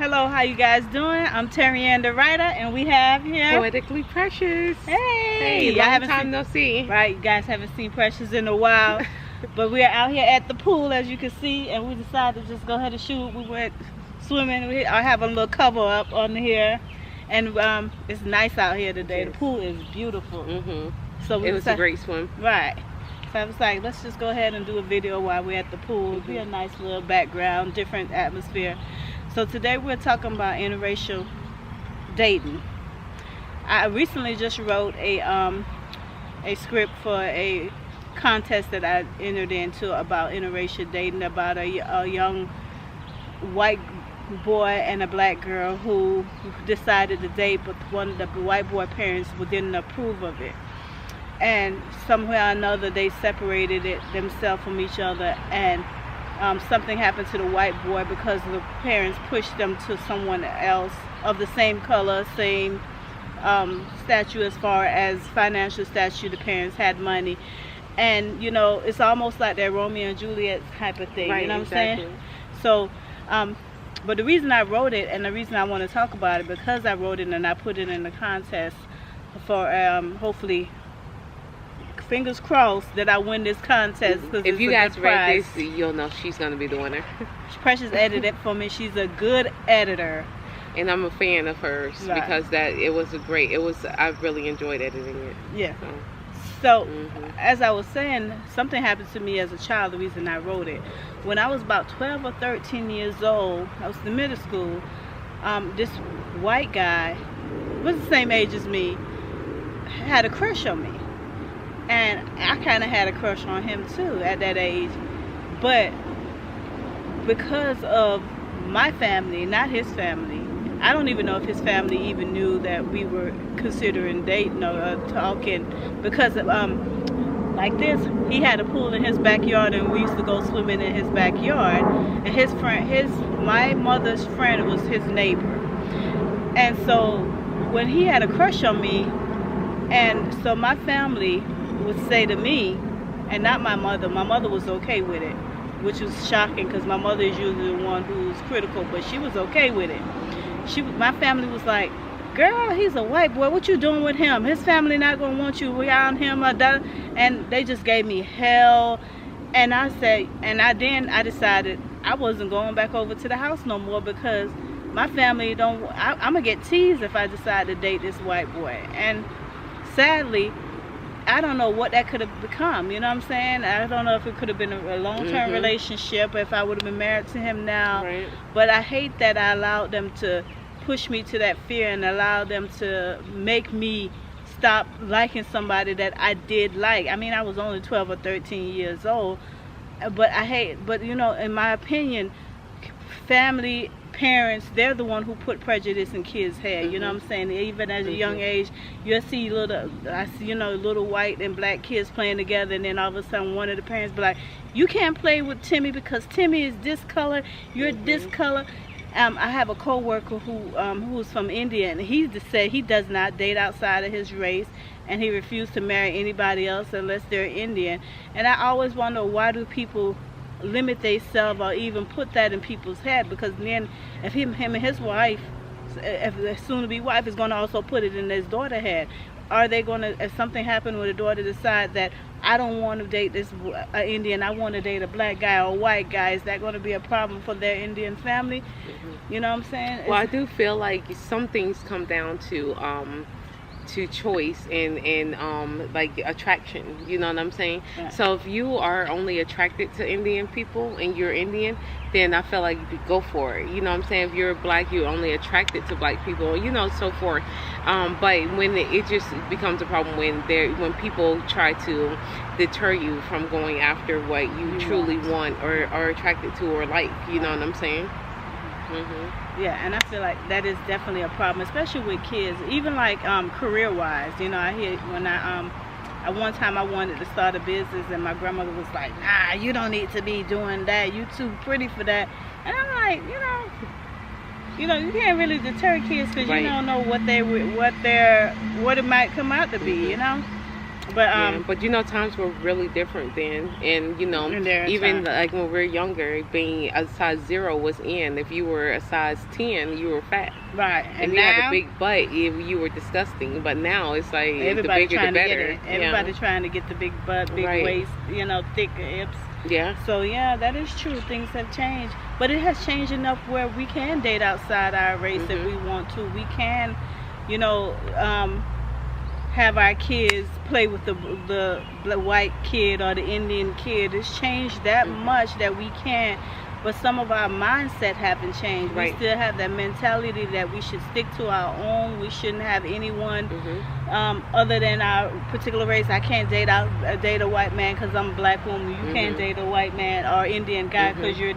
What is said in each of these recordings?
Hello, how you guys doing? I'm Terry the writer, and we have here Poetically Precious. Hey, long time no see. Right, you guys haven't seen Precious in a while, but we're out here at the pool, as you can see, and we decided to just go ahead and shoot. We went swimming. I have a little cover up on here, and it's nice out here today. Yes. The pool is beautiful. So it was a great swim. Right. So I was like, let's just go ahead and do a video while we're at the pool. It'll be a nice little background, different atmosphere. So today we're talking about interracial dating. I recently just wrote a script for a contest that I entered into about interracial dating, about a young white boy and a black girl who decided to date, but one of the white boy parents didn't approve of it. And somehow or another they separated themselves from each other, and something happened to the white boy because the parents pushed them to someone else of the same color, same stature as far as financial stature. The parents had money, and you know, it's almost like that Romeo and Juliet type of thing. Right, you know what exactly. I'm saying? So but the reason I wrote it, and the reason I want to talk about it, because I wrote it and I put it in the contest for hopefully, fingers crossed, that I win this contest. If you guys read this, you'll know she's going to be the winner. Precious edited it for me. She's a good editor, and I'm a fan of hers, right, because I really enjoyed editing it. Yeah. So as I was saying, something happened to me as a child. The reason I wrote it, when I was about 12 or 13 years old, I was in middle school. This white guy, was the same age as me, had a crush on me. And I kind of had a crush on him too at that age. But because of my family, not his family, I don't even know if his family even knew that we were considering dating or talking. Because like this, he had a pool in his backyard, and we used to go swimming in his backyard. And my mother's friend was his neighbor. And so when he had a crush on me, and so my family would say to me, and not my mother was okay with it, which was shocking because my mother is usually the one who's critical, but she was okay with it. My family was like, girl, he's a white boy, what you doing with him? His family not gonna want you around him. And they just gave me hell. And I said, I decided I wasn't going back over to the house no more, because my family I'm gonna get teased if I decide to date this white boy. And sadly, I don't know what that could have become, you know what I'm saying? I don't know if it could have been a long-term relationship, if I would have been married to him now. Right. But I hate that I allowed them to push me to that fear and allow them to make me stop liking somebody that I did like. I mean, I was only 12 or 13 years old, but you know, in my opinion, family, parents, they're the one who put prejudice in kids' head. You know what I'm saying? Even at a young age, you'll see little white and black kids playing together, and then all of a sudden one of the parents be like, you can't play with Timmy because Timmy is this color, you're this color. I have a co-worker who's from India, and he said he does not date outside of his race, and he refused to marry anybody else unless they're Indian. And I always wonder, why do people limit themselves or even put that in people's head? Because then if him and his wife, if the soon-to-be wife, is going to also put it in his daughter's head, are they going to, if something happened with a daughter, decide that I don't want to date this Indian, I want to date a black guy or a white guy? Is that going to be a problem for their Indian family? You know what I'm saying? Well, I do feel like some things come down to choice and like attraction, you know what I'm saying? Yeah. So if you are only attracted to Indian people and you're Indian, then I feel like you could go for it, you know what I'm saying? If you're black, you're only attracted to black people, you know, so forth. But when it just becomes a problem when people try to deter you from going after what you truly want or are attracted to or like, you know what I'm saying? Yeah, and I feel like that is definitely a problem, especially with kids, even like career-wise. You know, I hear when at one time I wanted to start a business, and my grandmother was like, nah, you don't need to be doing that, you too pretty for that. And I'm like, you can't really deter kids because you don't know what it might come out to be, you know. But times were really different then, and even like when we were younger, being a size 0 was in. If you were a size 10, you were fat. Right. And you had a big butt, you were disgusting. But now it's like the bigger the better. Everybody trying to get the big butt, big waist, thick hips. Yeah. So that is true. Things have changed, but it has changed enough where we can date outside our race if we want to. We can, have our kids play with the white kid or the Indian kid. It's changed that much that we can. But some of our mindset haven't changed. Right. We still have that mentality that we should stick to our own. We shouldn't have anyone other than our particular race. I can't date a white man because I'm a black woman. You can't date a white man or Indian guy because you're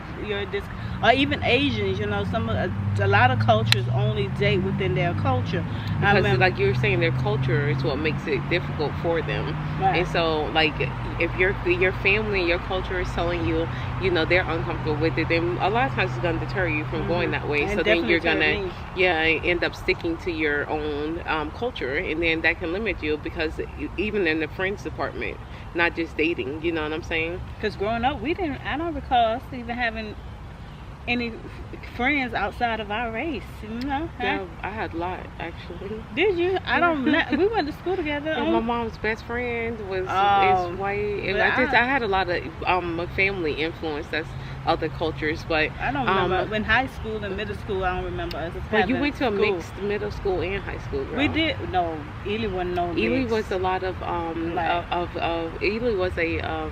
this. Or even Asians, a lot of cultures only date within their culture. Because like you were saying, their culture is what makes it difficult for them. Right. And so, like, if your family, your culture is telling you, they're uncomfortable with it, then a lot of times it's going to deter you from going that way. And so then you're going to, end up sticking to your own culture. And then that can limit you because even in the friends department, not just dating, you know what I'm saying? Because growing up, I don't recall us even having any friends outside of our race, Yeah, I had a lot actually. Did you? I don't. We went to school together. And my mom's best friend is white. I had a lot of family influence. That's other cultures, but I don't remember in high school and middle school. I don't remember us. But you went to a mixed middle school and high school, girl. We did. No, Ely wasn't no. Ely was a lot of Ely was a.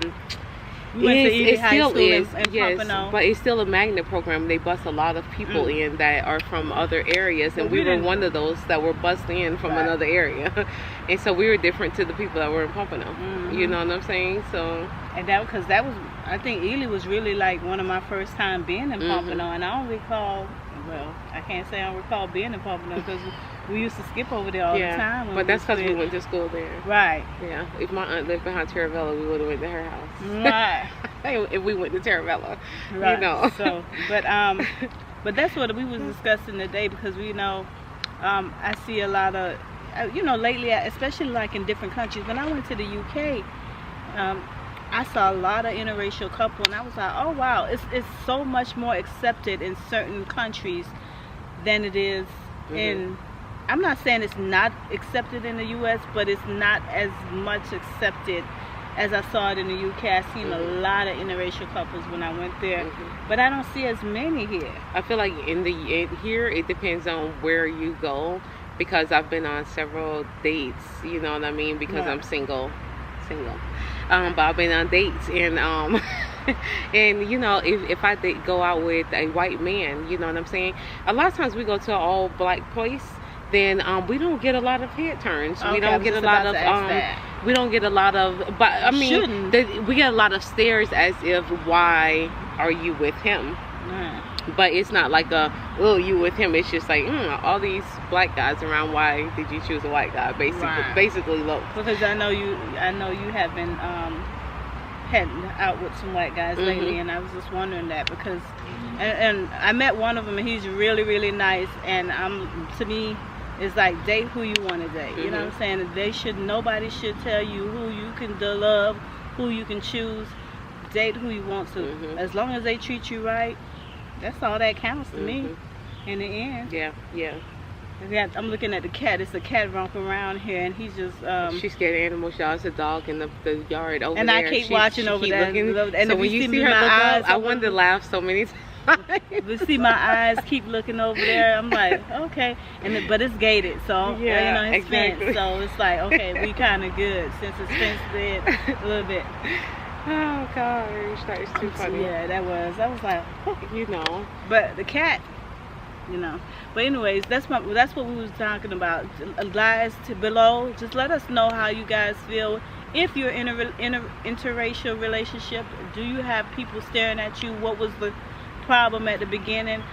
It still is, yes, but it's still a magnet program. They bus a lot of people in that are from other areas, and we were one of those that were bused in from another area, and so we were different to the people that were in Pompano. You know what I'm saying? So, and that was I think Ely was really like one of my first time being in Pompano, and I don't recall. Well, I can't say I don't recall being in Pompano because we used to skip over there all the time. But that's because we went to school there. Right. Yeah. If my aunt lived behind Terravella, we would have went to her house. Right. If we went to Terravella. Right. So, but that's what we was discussing today because I see a lot of, lately, especially like in different countries. When I went to the UK, I saw a lot of interracial couples, and I was like, oh wow, it's so much more accepted in certain countries than it is in. I'm not saying it's not accepted in the U.S., but it's not as much accepted as I saw it in the UK. I seen a lot of interracial couples when I went there, but I don't see as many here. I feel like here it depends on where you go, because I've been on several dates. You know what I mean? Because I'm single. But I've been on dates, and and if I go out with a white man, you know what I'm saying, a lot of times we go to an all black place, then we don't get a lot of head turns. We don't get a lot of we don't get a lot of, but I mean we get a lot of stares as if, why are you with him? But it's not like you with him. It's just like all these black guys around. Why did you choose a white guy? Basically, look. Because I know you have been heading out with some white guys lately, and I was just wondering that because, and I met one of them, and he's really really nice, and to me, it's like date who you want to date. You know what I'm saying? Nobody should tell you who you can love, who you can choose. Date who you want to, as long as they treat you right. That's all that counts to me in the end. Yeah. I'm looking at the cat. It's a cat romping around here, and he's just she's scared of animals, y'all. It's a dog in the yard over there. And I keep watching over there. And so when you see her look up, I wanted to laugh so many times. You see my eyes keep looking over there. I'm like, okay. But it's gated, so it's fenced. So it's like, okay, we kind of good since it's fenced in a little bit. Oh gosh, that is too funny. Yeah, that was. I was like, But the cat, But anyways, that's what we was talking about. Guys below, just let us know how you guys feel. If you're in a interracial relationship, do you have people staring at you? What was the problem at the beginning?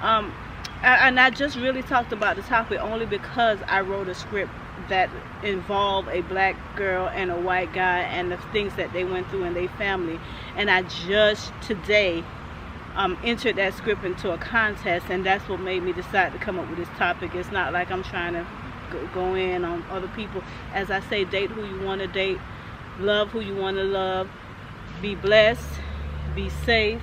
And I just really talked about the topic only because I wrote a script that involved a black girl and a white guy and the things that they went through in their family, and I just today entered that script into a contest, and that's what made me decide to come up with this topic. It's not like I'm trying to go in on other people. As I say, date who you want to date, love who you want to love, be blessed, be safe.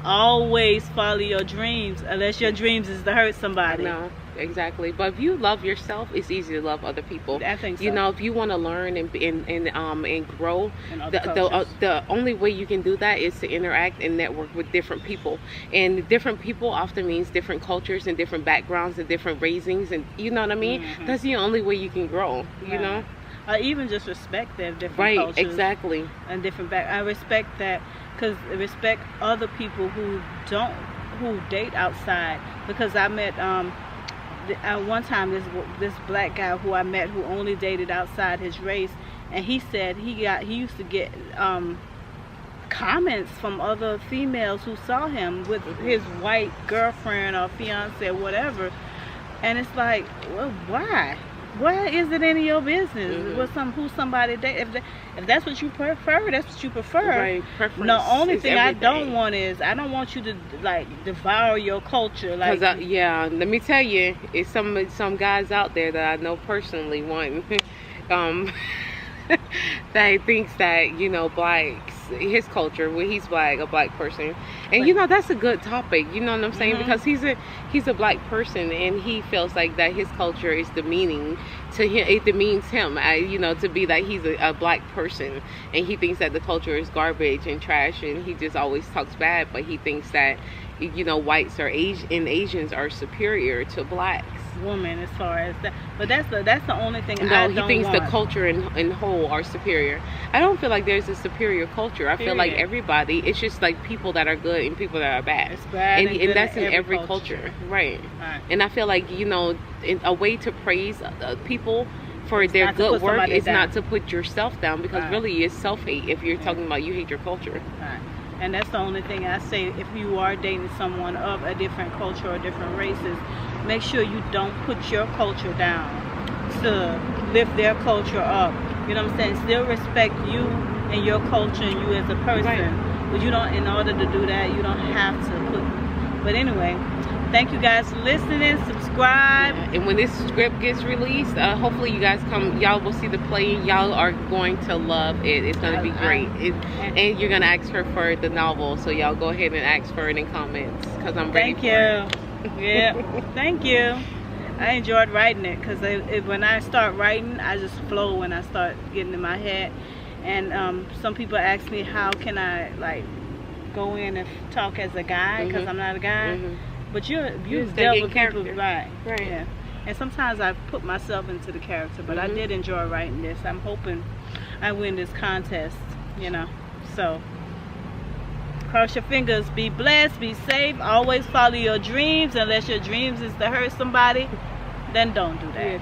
Always follow your dreams, unless your dreams is to hurt somebody. No, exactly. But if you love yourself, it's easy to love other people. I think so. You know, if you want to learn and grow, the only way you can do that is to interact and network with different people. And different people often means different cultures and different backgrounds and different raisings, and you know what I mean. That's the only way you can grow. You know. Even just respect their different cultures. Right, exactly. And different I respect that, because respect other people who date outside. Because I met one time this black guy who I met who only dated outside his race, and he said he used to get comments from other females who saw him with his white girlfriend or fiance or whatever, and it's like, well, why? Why is it any of your business? Who somebody date? If that's what you prefer, that's what you prefer. Right, preference. The only thing everything. I don't want is, I don't want you to like devour your culture. Like, yeah, let me tell you, it's some guys out there that I know personally. One, that thinks that, you know, blacks, his culture, when he's black, a black person, and you know, that's a good topic, you know what I'm saying, because he's a black person, and he feels like that his culture is demeaning to him. It demeans him, you know, to be that he's a black person, and he thinks that the culture is garbage and trash, and he just always talks bad. But he thinks that, you know, whites or Asians are superior to blacks. Women, as far as that, but that's the only thing. No, he thinks the culture in whole are superior. I don't feel like there's a superior culture. I feel like everybody, it's just like people that are good and people that are bad. It's bad, and that's in every culture. Right. And I feel like, you know, a way to praise people for their good work is not to put yourself down, because really it's self-hate if you're talking about you hate your culture. And that's the only thing I say. If you are dating someone of a different culture or different races, make sure you don't put your culture down to lift their culture up. You know what I'm saying? Still respect you and your culture and you as a person. But you don't, in order to do that, you don't have to put. But anyway, thank you guys for listening. Subscribe. And when this script gets released, hopefully you guys y'all will see the play. Y'all are going to love it. It's going to be great. And you're going to ask her for the novel, so y'all go ahead and ask for it in comments, because I'm ready for it. Yeah, thank you. I enjoyed writing it, because when I start writing, I just flow when I start getting in my head. And some people ask me, how can I like go in and talk as a guy, because I'm not a guy. But you've dealt with people, right? Yeah. And sometimes I put myself into the character, but I did enjoy writing this. I'm hoping I win this contest, you know. So cross your fingers. Be blessed. Be safe. Always follow your dreams. Unless your dreams is to hurt somebody, then don't do that.